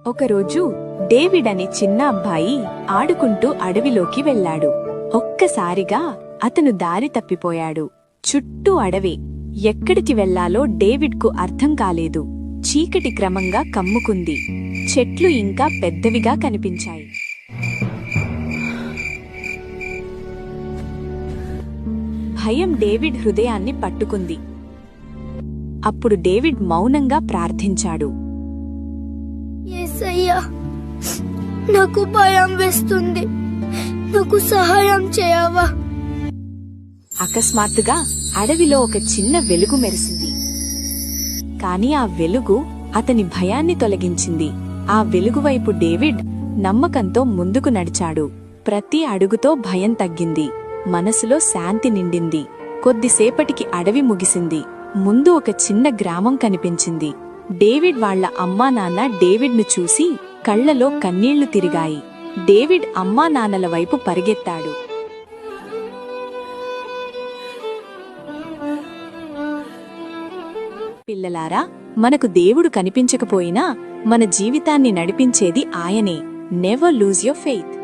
ఒకరోజు డేవిడ్ అనే చిన్న అబ్బాయి ఆడుకుంటూ అడవిలోకి వెళ్లాడు. ఒక్కసారిగా అతను దారి తప్పిపోయాడు. చుట్టూ అడవే. ఎక్కడికి వెళ్లాలో డేవిడ్కు అర్థం కాలేదు. చీకటి క్రమంగా కమ్ముకుంది. చెట్లు ఇంకా పెద్దవిగా కనిపించాయి. భయం డేవిడ్ హృదయాన్ని పట్టుకుంది. అప్పుడు డేవిడ్ మౌనంగా ప్రార్థించాడు. యేసయ్యా, నాకు భయం వేస్తుంది, నాకు సహాయం చేయవా? అకస్మాత్తుగా అడవిలో ఒక చిన్న వెలుగు మెరిసింది. కాని ఆ వెలుగు అతని భయాన్ని తొలగించింది. ఆ వెలుగువైపు డేవిడ్ నమ్మకంతో ముందుకు నడిచాడు. ప్రతి అడుగుతో భయం తగ్గింది. మనసులో శాంతి నిండింది. కొద్దిసేపటికి అడవి ముగిసింది. ముందు ఒక చిన్న గ్రామం కనిపించింది. డేవిడ్ వాళ్ల అమ్మా నాన్న డేవిడ్ను చూసి కళ్లలో కన్నీళ్లు తిరిగాయి. డేవిడ్ అమ్మా నాన్నల వైపు పరిగెత్తాడు. పిల్లలారా, మనకు దేవుడు కనిపించకపోయినా మన జీవితాన్ని నడిపించేది ఆయనే. Never lose your faith.